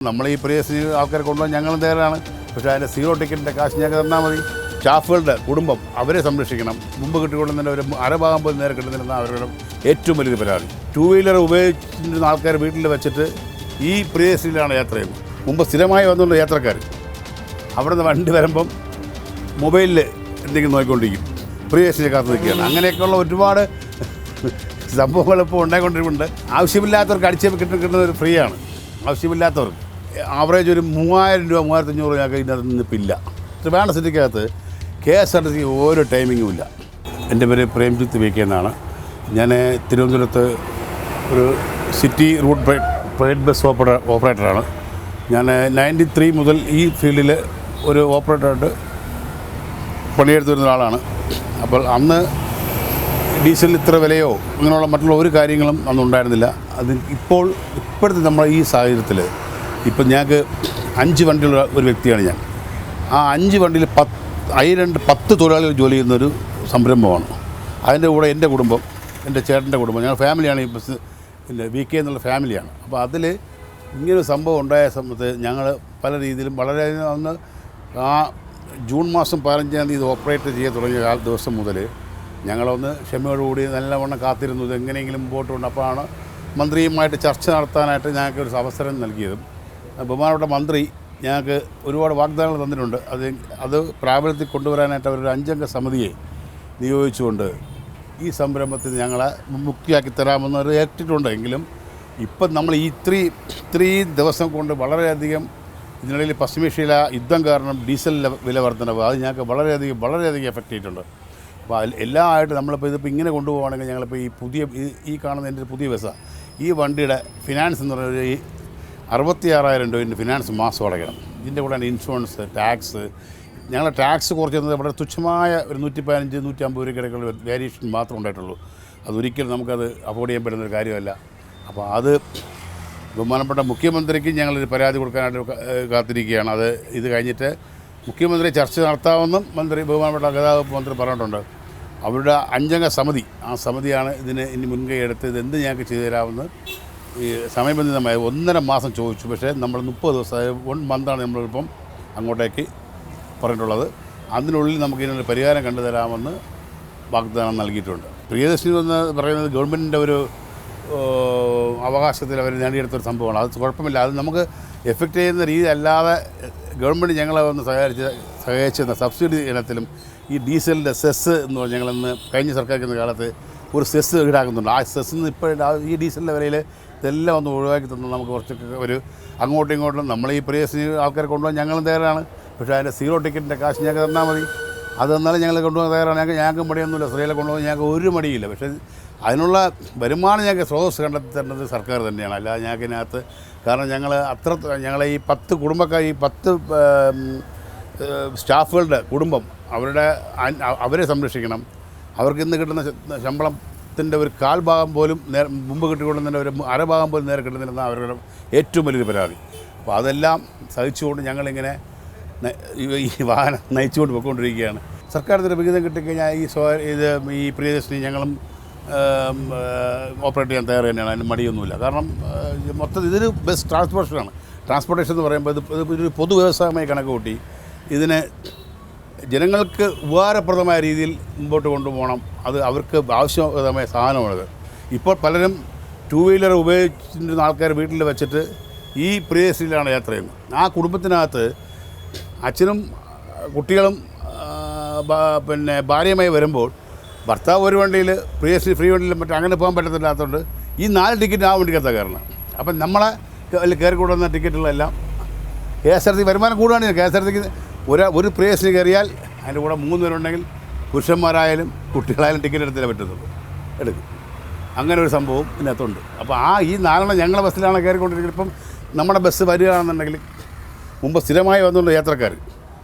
നമ്മൾ ഈ പ്രിയസ് ആൾക്കാരെ കൊണ്ടുപോകാൻ ഞങ്ങളും തയ്യാറാണ്. പക്ഷേ അതിൻ്റെ സീറോ ടിക്കറ്റിൻ്റെ കാശ് ഞങ്ങൾക്ക് തന്നാൽ മതി. സ്റ്റാഫുകളുടെ കുടുംബം അവരെ സംരക്ഷിക്കണം. മുമ്പ് കിട്ടിക്കൊള്ളുന്നതിൻ്റെ ഒരു അരഭാഗം പോലും നേരെ കിട്ടുന്നില്ലെന്ന അവരുടെ ഏറ്റവും വലിയൊരു പരാതി. 2 വീലർ ഉപയോഗിച്ചിരുന്ന ആൾക്കാർ വീട്ടിൽ വെച്ചിട്ട് ഈ പ്രിയസിലാണ് യാത്ര ചെയ്യുന്നത്. മുമ്പ് സ്ഥിരമായി വന്നുകൊണ്ട് യാത്രക്കാർ അവിടെ നിന്ന് വണ്ടി വരുമ്പം മൊബൈലിൽ എന്തെങ്കിലും നോക്കിക്കൊണ്ടിരിക്കും, പ്രിയസിനെ കാത്തു നിൽക്കുകയാണ്. അങ്ങനെയൊക്കെയുള്ള ഒരുപാട് സംഭവങ്ങൾ ഇപ്പോൾ ഉണ്ടായിക്കൊണ്ടിരിക്കുന്നുണ്ട്. ആവശ്യമില്ലാത്തവർക്ക് അടിച്ച് കിട്ടുന്നത് ഒരു ഫ്രീ ആണ്. ആവശ്യമില്ലാത്തവർക്ക് ആവറേജ് ഒരു 3000 രൂപ 3500 ഞങ്ങൾക്ക് ഇതിനകത്ത് നിന്നിപ്പില്ല. ട്രിവാൻഡ്രം സിറ്റിക്കകത്ത് KSRTC ഓരോ ടൈമിങ്ങും ഇല്ല. എൻ്റെ പേര് പ്രേംജിത്ത് VK എന്നാണ്. ഞാൻ തിരുവനന്തപുരത്ത് ഒരു സിറ്റി റൂട്ട് പ്രൈവറ്റ് ബസ് ഓപ്പറേറ്ററാണ്. ഞാൻ 93 മുതൽ ഈ ഫീൽഡിൽ ഒരു ഓപ്പറേറ്ററായിട്ട് പണിയെടുത്ത് വരുന്ന ആളാണ്. അപ്പോൾ അന്ന് ഡീസലിന് ഇത്ര വിലയോ അങ്ങനെയുള്ള മറ്റുള്ള ഒരു കാര്യങ്ങളും അന്നുണ്ടായിരുന്നില്ല. അത് ഇപ്പോഴത്തെ നമ്മുടെ ഈ സാഹചര്യത്തിൽ ഇപ്പം ഞങ്ങൾക്ക് 5 വണ്ടിയുള്ള ഒരു വ്യക്തിയാണ് ഞാൻ. ആ 5 വണ്ടിയിൽ 10 തൊഴിലാളികൾ ജോലി ചെയ്യുന്നൊരു സംരംഭമാണ്. അതിൻ്റെ കൂടെ എൻ്റെ കുടുംബം, എൻ്റെ ചേട്ടൻ്റെ കുടുംബം, ഞങ്ങൾ ഫാമിലിയാണ്. ഈ ബസ് പിന്നെ VK എന്നുള്ള ഫാമിലിയാണ്. അപ്പോൾ അതിൽ ഇങ്ങനൊരു സംഭവം ഉണ്ടായ സമയത്ത് ഞങ്ങൾ പല രീതിയിലും വളരെ അന്ന് ആ ജൂൺ മാസം 15-ാം തീയതി ഇത് ഓപ്പറേറ്റ് ചെയ്യാൻ തുടങ്ങിയ ദിവസം മുതൽ ഞങ്ങളൊന്ന് ക്ഷമയോടുകൂടി നല്ലവണ്ണം കാത്തിരുന്നു ഇത് എങ്ങനെയെങ്കിലും മുമ്പോട്ട് കൊണ്ട്. അപ്പോഴാണ് മന്ത്രിയുമായിട്ട് ചർച്ച നടത്താനായിട്ട് ഞങ്ങൾക്കൊരു അവസരം നൽകിയതും. ബഹുമാനപ്പെട്ട മന്ത്രി ഞങ്ങൾക്ക് ഒരുപാട് വാഗ്ദാനങ്ങൾ തന്നിട്ടുണ്ട്. അത് പ്രാബല്യത്തിൽ കൊണ്ടുവരാനായിട്ട് അവരൊരു 5 അംഗ സമിതിയെ നിയോഗിച്ചുകൊണ്ട് ഈ സംരംഭത്തിൽ ഞങ്ങളെ മുക്തിയാക്കി തരാമെന്നൊരു ഏറ്റിട്ടുണ്ട്. എങ്കിലും ഇപ്പം നമ്മൾ ഇത്രയും ദിവസം കൊണ്ട് വളരെയധികം ഇതിനിടയിൽ പശ്ചിമേഷ്യയിലെ യുദ്ധം കാരണം ഡീസലിൻ്റെ വില വർധനവ് അത് ഞങ്ങൾക്ക് വളരെയധികം എഫക്റ്റ് ചെയ്തിട്ടുണ്ട്. അപ്പോൾ എല്ലാം ആയിട്ട് നമ്മളിപ്പോൾ ഇതിപ്പോൾ ഇങ്ങനെ കൊണ്ടുപോകുകയാണെങ്കിൽ ഞങ്ങളിപ്പോൾ ഈ കാണുന്ന എൻ്റെ പുതിയ ബസ്സാണ്. ഈ വണ്ടിയുടെ ഫിനാൻസ് എന്ന് പറയുന്നത് 66,000 രൂപ ഫിനാൻസ് മാസം അടയ്ക്കണം. ഇതിൻ്റെ കൂടെ ഇൻഷുറൻസ്, ടാക്സ്. ഞങ്ങളുടെ ടാക്സ് കുറച്ചത് ഇവിടെ തുച്ഛമായ ഒരു 115-150 രൂപയ്ക്കിടയ്ക്കുള്ള വേരിയേഷൻ മാത്രമേ ഉണ്ടായിട്ടുള്ളൂ. അതൊരിക്കലും നമുക്കത് അഫോർഡ് ചെയ്യാൻ പറ്റുന്നൊരു കാര്യമല്ല. അപ്പോൾ അത് ബഹുമാനപ്പെട്ട മുഖ്യമന്ത്രിക്ക് ഞങ്ങളൊരു പരാതി കൊടുക്കാനായിട്ട് കാത്തിരിക്കുകയാണ്. ഇത് കഴിഞ്ഞിട്ട് മുഖ്യമന്ത്രി ചർച്ച നടത്താമെന്നും ബഹുമാനപ്പെട്ട ഗതാഗത മന്ത്രി പറഞ്ഞിട്ടുണ്ട്. അവരുടെ 5 അംഗ സമിതി, ആ സമിതിയാണ് ഇതിന് ഇനി മുൻകൈ എടുത്ത് ഇതെന്ത് ഞങ്ങൾക്ക് ചെയ്തു തരാമെന്ന് ഈ സമയബന്ധിതമായി 1.5 മാസം ചോദിച്ചു. പക്ഷേ നമ്മൾ 30 ദിവസമായ 1 മന്താണ് നമ്മളിപ്പം അങ്ങോട്ടേക്ക് പറഞ്ഞിട്ടുള്ളത്. അതിനുള്ളിൽ നമുക്ക് ഇതിനൊരു പരിഹാരം കണ്ടു തരാമെന്ന് വാഗ്ദാനം നൽകിയിട്ടുണ്ട്. പ്രിയദർശിനി എന്ന് പറയുന്നത് ഗവൺമെൻറ്റിൻ്റെ ഒരു അവകാശത്തിൽ അവർ നേടിയെടുത്തൊരു സംഭവമാണ്. അത് കുഴപ്പമില്ല. അത് നമുക്ക് എഫക്റ്റ് ചെയ്യുന്ന രീതി അല്ലാതെ ഗവൺമെൻറ് ഞങ്ങളെ ഒന്ന് സഹായിച്ചിരുന്ന സബ്സിഡി ഇനത്തിലും ഈ ഡീസലിൻ്റെ സെസ് എന്ന് പറഞ്ഞാൽ ഞങ്ങളന്ന് കഴിഞ്ഞ സർക്കാരിൻ്റെ കാലത്ത് ഒരു സെസ് ഈടാക്കുന്നുണ്ട്. ആ സെസ്സിൽ ഇപ്പോൾ ഈ ഡീസലിൻ്റെ വിലയിൽ ഇതെല്ലാം ഒന്ന് ഒഴിവാക്കി തന്നു നമുക്ക് കുറച്ചൊക്കെ ഒരു അങ്ങോട്ടും ഇങ്ങോട്ടും നമ്മൾ ഈ പ്രിയസ് ആൾക്കാരെ കൊണ്ടുപോകാൻ ഞങ്ങളും തയ്യാറാണ്. പക്ഷേ അതിൻ്റെ സീറോ ടിക്കറ്റിൻ്റെ കാശ് ഞങ്ങൾക്ക് തന്നാൽ മതി. അത് തന്നാലും ഞങ്ങൾ കൊണ്ടുപോകാൻ തയ്യാറാണ്. ഞങ്ങൾക്ക് മടിയൊന്നുമില്ല. സ്ത്രീകളെ കൊണ്ടുപോകാൻ ഞങ്ങൾക്ക് ഒരു മടിയില്ല. പക്ഷേ അതിനുള്ള വരുമാനം ഞങ്ങൾക്ക് സ്രോതസ് കണ്ടെത്തി തരുന്നത് സർക്കാർ തന്നെയാണ്. അല്ലാതെ ഞങ്ങൾക്ക് ഇതിനകത്ത് കാരണം ഞങ്ങളെ ഈ 10 കുടുംബക്കാർ, ഈ 10 സ്റ്റാഫുകളുടെ കുടുംബം അവരെ സംരക്ഷിക്കണം. അവർക്ക് ഇന്ന് കിട്ടുന്ന ശമ്പളത്തിൻ്റെ ഒരു 1/4 ഭാഗം പോലും മുമ്പ് കിട്ടിക്കൊള്ളുന്നതിൻ്റെ ഒരു അരഭാഗം പോലും നേരെ കിട്ടുന്നില്ലെന്ന അവരുടെ ഏറ്റവും വലിയൊരു പരാതി. അപ്പോൾ അതെല്ലാം സഹിച്ചുകൊണ്ട് ഞങ്ങളിങ്ങനെ ഈ വാഹനം നയിച്ചുകൊണ്ട് പോയിക്കൊണ്ടിരിക്കുകയാണ്. സർക്കാർ ഇതിന് വിഹിതം കിട്ടിക്കഴിഞ്ഞാൽ ഈ പ്രിയദർശിനി ഞങ്ങളും ഓപ്പറേറ്റ് ചെയ്യാൻ തയ്യാറ് തന്നെയാണ്. അതിന് മടിയൊന്നുമില്ല. കാരണം മൊത്തം ഇതൊരു ബസ് ട്രാൻസ്പോർട്ടേഷനാണ്. ട്രാൻസ്പോർട്ടേഷൻ എന്ന് പറയുമ്പോൾ ഇതൊരു പൊതു വ്യവസായമായി കണക്ക് കൂട്ടി ഇതിനെ ജനങ്ങൾക്ക് ഉപകാരപ്രദമായ രീതിയിൽ മുമ്പോട്ട് കൊണ്ടുപോകണം. അത് അവർക്ക് ആവശ്യമായ സാധനമാണത്. ഇപ്പോൾ പലരും 2 വീലർ ഉപയോഗിച്ചിരുന്ന ആൾക്കാർ വീട്ടിൽ വെച്ചിട്ട് ഈ പ്രിയസിലാണ് യാത്ര ചെയ്യുന്നത്. ആ കുടുംബത്തിനകത്ത് അച്ഛനും കുട്ടികളും പിന്നെ ഭാര്യയുമായി വരുമ്പോൾ ഭർത്താവ് ഒരു വണ്ടിയിൽ പ്രിയശ്രീ ഫ്രീ വണ്ടിയിൽ മറ്റും അങ്ങനെ പോകാൻ പറ്റത്തില്ലാത്തതുകൊണ്ട് ഈ 4 ടിക്കറ്റ് ആ വണ്ടിക്കകത്താണ് കയറണം. അപ്പം നമ്മളെ കയറി കൂടുന്ന ടിക്കറ്റുകളെല്ലാം KSRTC വരുമാനം കൂടുകയാണ്. KSRTCക്ക് ഒരു പ്രിയശ്രീ കയറിയാൽ അതിൻ്റെ കൂടെ 3 പേരുണ്ടെങ്കിൽ പുരുഷന്മാരായാലും കുട്ടികളായാലും ടിക്കറ്റ് എടുത്തില്ല പറ്റുന്നത് എടുക്കും. അങ്ങനെ ഒരു സംഭവം ഇതിനകത്തുണ്ട്. അപ്പോൾ ഈ 4 ഞങ്ങളുടെ ബസ്സിലാണ് കയറിക്കൊണ്ടിരിക്കുന്നത്. ഇപ്പം നമ്മുടെ ബസ് വരികയാണെന്നുണ്ടെങ്കിൽ മുമ്പ് സ്ഥിരമായി വന്നുകൊണ്ട് യാത്രക്കാർ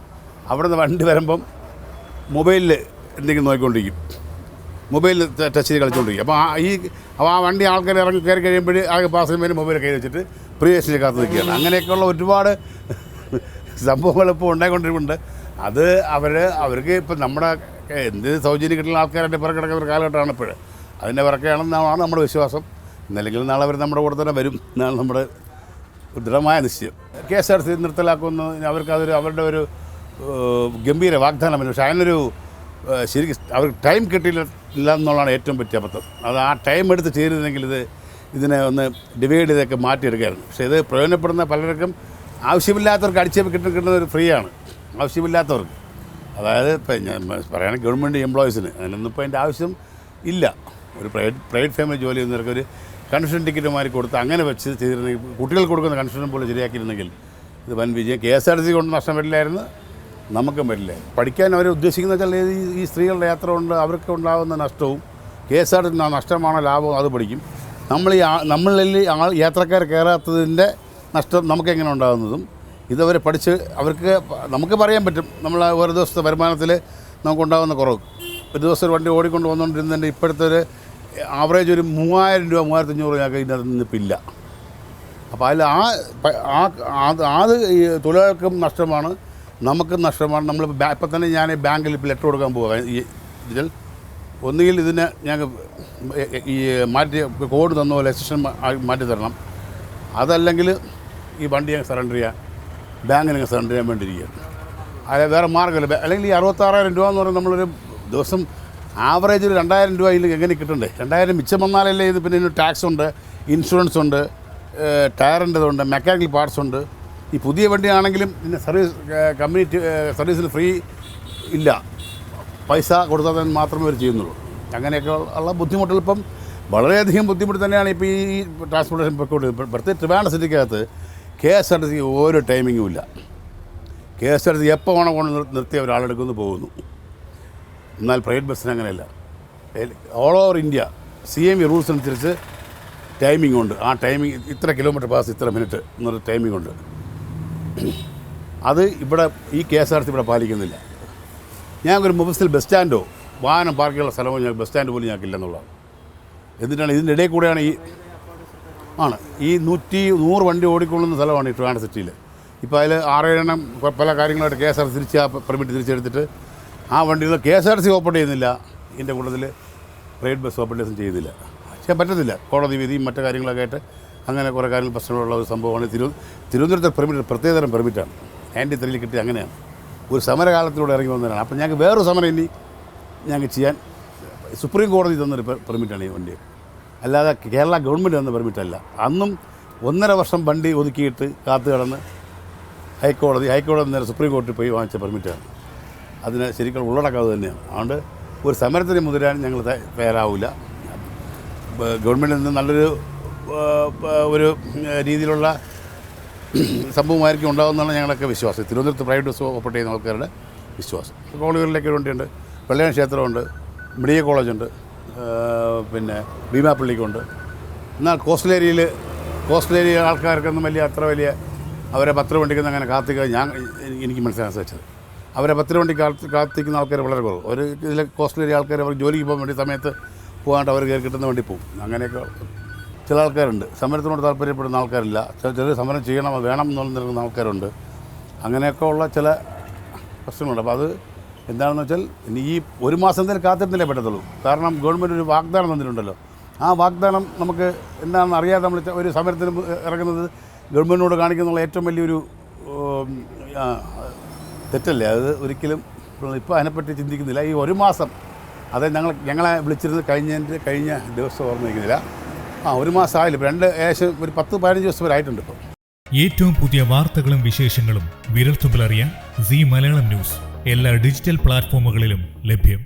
അവിടെ നിന്ന് വണ്ടി വരുമ്പം മൊബൈലിൽ എന്തെങ്കിലും നോക്കിക്കൊണ്ടിരിക്കും, മൊബൈലിൽ ടച്ച് ചെയ്ത് കളിച്ചുകൊണ്ടിരിക്കും. അപ്പോൾ ആ വണ്ടി ആൾക്കാർ കയറി കഴിയുമ്പോൾ ആകെ പാസഞ്ചർ മൊബൈൽ കയറി വെച്ചിട്ട് പ്രിയദർശിനെ കാത്തു നിൽക്കുകയാണ്. അങ്ങനെയൊക്കെയുള്ള ഒരുപാട് സംഭവങ്ങൾ ഇപ്പോൾ ഉണ്ടായിക്കൊണ്ടിരിക്കുന്നുണ്ട്. അത് അവർക്ക് ഇപ്പം നമ്മുടെ എന്ത് സൗജന്യം കിട്ടുന്ന ആൾക്കാരുടെ പിറകെ കിടക്കുന്ന ഒരു കാലഘട്ടമാണ് ഇപ്പോൾ. അതിൻ്റെ പിറക്കെയാണെന്നാണ് നമ്മുടെ വിശ്വാസം. ഇന്നല്ലെങ്കിൽ നാളെ അവർ നമ്മുടെ കൂടെ തന്നെ വരും എന്നാണ് നമ്മുടെ ദൃഢമായ നിശ്ചയം. KSRTC നിർത്തലാക്കുമെന്ന് അവരുടെ ഒരു ഗംഭീര വാഗ്ദാനമല്ല. പക്ഷേ അതിനൊരു ശരിക്കും അവർക്ക് ടൈം കിട്ടിയില്ല എന്നുള്ളതാണ് ഏറ്റവും പറ്റിയ അബദ്ധം. അത് ആ ടൈം എടുത്ത് ചെയ്തിരുന്നെങ്കിൽ ഇതിനെ ഒന്ന് ഡിവൈഡ് ചെയ്തൊക്കെ മാറ്റിയെടുക്കുകയായിരുന്നു. പക്ഷേ ഇത് പ്രയോജനപ്പെടുന്ന പലർക്കും ആവശ്യമില്ലാത്തവർക്ക് അടിച്ചേപ്പ് കിട്ടുന്നത് ഫ്രീ ആണ്. ആവശ്യമില്ലാത്തവർക്ക്, അതായത് ഇപ്പം ഞാൻ പറയുകയാണെങ്കിൽ ഗവൺമെൻറ് എംപ്ലോയീസിന് അതിനൊന്നും ഇപ്പോൾ അതിൻ്റെ ആവശ്യം ഇല്ല. ഒരു പ്രൈവറ്റ് ഫാമിലി ജോലി ചെയ്യുന്നവർക്ക് ഒരു കൺസെഷൻ ടിക്കറ്റുമാരി കൊടുത്ത് അങ്ങനെ വെച്ച് ചെയ്തിരുന്നെങ്കിൽ, കുട്ടികൾക്ക് കൊടുക്കുന്ന കൺസെഷൻ പോലെ ശരിയാക്കിയിരുന്നെങ്കിൽ ഇത് വൻ വിജയം. KSRTC കൊണ്ട് നഷ്ടം വരില്ലായിരുന്നു, നമുക്കും വരില്ല. പഠിക്കാൻ അവർ ഉദ്ദേശിക്കുന്ന വെച്ചാൽ ഈ സ്ത്രീകളുടെ യാത്ര കൊണ്ട് അവർക്ക് ഉണ്ടാകുന്ന നഷ്ടവും KSRTC നഷ്ടമാണോ ലാഭവും അത് പഠിക്കും. നമ്മളിൽ യാത്രക്കാർ കയറാത്തതിൻ്റെ നഷ്ടം നമുക്കെങ്ങനെ ഉണ്ടാകുന്നതും ഇതവരെ പഠിച്ച് അവർക്ക് നമുക്ക് പറയാൻ പറ്റും. നമ്മൾ ഒരു ദിവസത്തെ വരുമാനത്തിൽ നമുക്കുണ്ടാകുന്ന കുറവ്. ഒരു ദിവസം ഒരു വണ്ടി ഓടിക്കൊണ്ട് വന്നുകൊണ്ടിരുന്നതിൻ്റെ ഇപ്പോഴത്തെ ഒരു ആവറേജ് ഒരു 3000 രൂപ 3500 ഞങ്ങൾക്ക് ഇതിനകത്ത് നിന്നിപ്പില്ല. അപ്പോൾ അതിൽ അത് തൊഴിലാളികൾക്കും നഷ്ടമാണ്, നമുക്കും നഷ്ടമാണ്. നമ്മൾ ഇപ്പം തന്നെ ഞാൻ ബാങ്കിൽ ഇപ്പോൾ ലെറ്റർ കൊടുക്കാൻ പോവുക. ഇതിൽ ഒന്നുകിൽ ഇതിനെ ഞങ്ങൾക്ക് ഈ മാറ്റി കോഡ് തന്ന പോലെ എക്സഷൻ മാറ്റി തരണം, അതല്ലെങ്കിൽ ഈ വണ്ടി ഞങ്ങൾ സറണ്ടർ ചെയ്യാൻ ബാങ്കിന് സറണ്ടർ ചെയ്യാൻ വേണ്ടിയിരിക്കുകയാണ്. അതായത് വേറെ മാർഗ്ഗമില്ല. അല്ലെങ്കിൽ ഈ 66,000 രൂപ എന്ന് പറയുന്നത് നമ്മളൊരു ദിവസം ആവറേജ് ഒരു 2,000 രൂപ ഇതിൽ എങ്ങനെ കിട്ടണ്ടേ? 2,000 മിച്ചം വന്നാലല്ലേ ഇത്. പിന്നെ ഇതിന് ടാക്സ് ഉണ്ട്, ഇൻഷുറൻസ് ഉണ്ട്, ടയറിൻ്റെതുണ്ട്, മെക്കാനിക്കൽ പാർട്സ് ഉണ്ട്. ഈ പുതിയ വണ്ടിയാണെങ്കിലും പിന്നെ കമ്മ്യൂണിറ്റി സർവീസിന് ഫ്രീ ഇല്ല, പൈസ കൊടുത്താൽ മാത്രമേ അവർ ചെയ്യുന്നുള്ളൂ. അങ്ങനെയൊക്കെ ഉള്ള ബുദ്ധിമുട്ടുകൾ ഇപ്പം വളരെയധികം ബുദ്ധിമുട്ട് തന്നെയാണ് ഇപ്പോൾ ഈ ട്രാൻസ്പോർട്ടേഷൻ പൊയ്ക്കൊണ്ടിരിക്കുന്നത്. പ്രത്യേകിച്ച് ട്രിവാൻഡ്രം സിറ്റിക്കകത്ത് KSRTC ഒരു ടൈമിങ്ങും ഇല്ല. KSRTC എപ്പോൾ വേണം കൊണ്ട് നിർത്തി ഒരാളെടുക്കുന്നു പോകുന്നു. എന്നാൽ പ്രൈവറ്റ് ബസ്സിന് അങ്ങനെയല്ല. All over India CME rules അനുസരിച്ച് ടൈമിംഗ് ഉണ്ട്. ആ ടൈമിംഗ് ഇത്ര കിലോമീറ്റർ പാസ് ഇത്ര മിനിറ്റ് എന്നൊരു ടൈമിംഗ് ഉണ്ട്. അത് ഇവിടെ ഈ KSRTC ഇവിടെ പാലിക്കുന്നില്ല. ഞങ്ങൾക്കൊരു മുബസിൽ ബസ് സ്റ്റാൻഡോ വാഹനം പാർക്കുള്ള സ്ഥലമോ ഞങ്ങൾക്ക് ബസ് സ്റ്റാൻഡ് പോലും ഞങ്ങൾക്കില്ലെന്നുള്ളതാണ്. എന്നിട്ടാണ് ഇതിൻ്റെ ഇടയിൽ കൂടെയാണ് ഈ 100 വണ്ടി ഓടിക്കൊള്ളുന്ന സ്ഥലമാണ് ഈ ട്രിവാൻഡ്രം സിറ്റിയിൽ. ഇപ്പോൾ അതിൽ 6-7 എണ്ണം പല കാര്യങ്ങളായിട്ട് KSRTC തിരിച്ച് ആ പെർമിറ്റ് തിരിച്ചെടുത്തിട്ട് ആ വണ്ടികൾ KSRTC ഓപ്പറേറ്റ് ചെയ്യുന്നില്ല. ഇതിൻ്റെ കൂട്ടത്തിൽ പ്രൈവറ്റ് ബസ് ഓപ്പറേഷൻ ചെയ്യുന്നില്ല. പക്ഷേ പറ്റത്തില്ല, കോടതി വിധിയും മറ്റു കാര്യങ്ങളൊക്കെ ആയിട്ട് അങ്ങനെ കുറേ കാര്യങ്ങൾ പ്രശ്നമുള്ള ഒരു സംഭവമാണ്. തിരുവനന്തപുരത്തെ പെർമിറ്റ് പ്രത്യേകതരം പെർമിറ്റാണ്. 93 കിട്ടി. അങ്ങനെയാണ് ഒരു സമരകാലത്തിലൂടെ ഇറങ്ങി വന്നതാണ്. അപ്പോൾ ഞങ്ങൾക്ക് വേറൊരു സമരം ഇനി ഞങ്ങൾക്ക് ചെയ്യാൻ സുപ്രീം കോടതി തന്നൊരു പെർമിറ്റാണ് ഈ വണ്ടി, അല്ലാതെ കേരള ഗവൺമെൻറ് തന്ന പെർമിറ്റല്ല. അന്നും 1.5 വർഷം വണ്ടി ഒതുക്കിയിട്ട് കാത്തു കിടന്ന് ഹൈക്കോടതി നേരെ സുപ്രീം കോടതി പോയി വാങ്ങിച്ച പെർമിറ്റാണ്. അതിന് ശരിക്കും ഉള്ളടക്കം അത് തന്നെയാണ്. അതുകൊണ്ട് ഒരു സമരത്തിന് മുതിരാൻ ഞങ്ങൾ തയ്യാറാവില്ല. ഗവൺമെൻറ്റിൽ നിന്ന് നല്ലൊരു രീതിയിലുള്ള സംഭവമായിരിക്കും ഉണ്ടാകുന്നതാണ് ഞങ്ങളൊക്കെ വിശ്വാസം. തിരുവനന്തപുരത്ത് പ്രൈവറ്റ് ബസ് ഓപ്പറേറ്റ് ചെയ്യുന്ന ആൾക്കാരുടെ വിശ്വാസം. കോളേജുകളിലേക്ക് വണ്ടിയുണ്ട്, വെള്ളയാൻ ക്ഷേത്രമുണ്ട്, മെഡിക്കൽ കോളേജുണ്ട്, പിന്നെ ഭീമാപ്പള്ളിക്കുണ്ട്. എന്നാൽ കോസ്റ്റൽ ഏരിയ ആൾക്കാർക്കൊന്നും അത്ര വലിയ അവരെ 10 വണ്ടിക്കൊന്നും അങ്ങനെ കാത്തിക്കാൻ എനിക്ക് മനസ്സിലാക്കാൻ സാധിച്ചത്. അവരെ 10 വണ്ടി കാത്തിക്കുന്ന ആൾക്കാർ വളരെ കുറവ്. ഒരു ഇതിലെ കോസ്റ്റൽ ഏരിയ ആൾക്കാർ അവർ ജോലിക്ക് പോകാൻ വേണ്ടി സമയത്ത് പോകാണ്ട് അവർ കയറി കിട്ടുന്ന വണ്ടി പോകും. അങ്ങനെയൊക്കെ ചില ആൾക്കാരുണ്ട്. സമരത്തിനോട് താല്പര്യപ്പെടുന്ന ആൾക്കാരില്ല. ചില സമരം ചെയ്യണം വേണം എന്നുള്ള നിൽക്കുന്ന ആൾക്കാരുണ്ട്. അങ്ങനെയൊക്കെ ഉള്ള ചില പ്രശ്നങ്ങളുണ്ട്. അപ്പോൾ അത് എന്താണെന്ന് വെച്ചാൽ ഇനി ഈ 1 മാസം എന്തെങ്കിലും കാത്തിരുന്നില്ലേ പറ്റത്തുള്ളൂ. കാരണം ഗവൺമെൻറ് ഒരു വാഗ്ദാനം തന്നിട്ടുണ്ടല്ലോ. ആ വാഗ്ദാനം നമുക്ക് എന്താണെന്ന് അറിയാതെ നമ്മൾ ഒരു സമരത്തിന് ഇറങ്ങുന്നത് ഗവൺമെൻറ്റിനോട് കാണിക്കുന്നുള്ള ഏറ്റവും വലിയൊരു തെറ്റല്ലേ അത്? ഒരിക്കലും ഇപ്പോൾ അതിനെപ്പറ്റി ചിന്തിക്കുന്നില്ല. ഈ 1 മാസം അതായത് ഞങ്ങളെ വിളിച്ചിരുന്നത് കഴിഞ്ഞ ദിവസം ഓർമ്മിക്കുന്നില്ല. 1 മാസം ആയില്ല. ഏകദേശം ഒരു 10-15 ദിവസം വരെ ആയിട്ടുണ്ട് ഇപ്പോൾ. ഏറ്റവും പുതിയ വാർത്തകളും വിശേഷങ്ങളും വിരൽത്തുമ്പിലറിയാൻ സീ മലയാളം ന്യൂസ് എല്ലാ ഡിജിറ്റൽ പ്ലാറ്റ്ഫോമുകളിലും ലഭ്യം.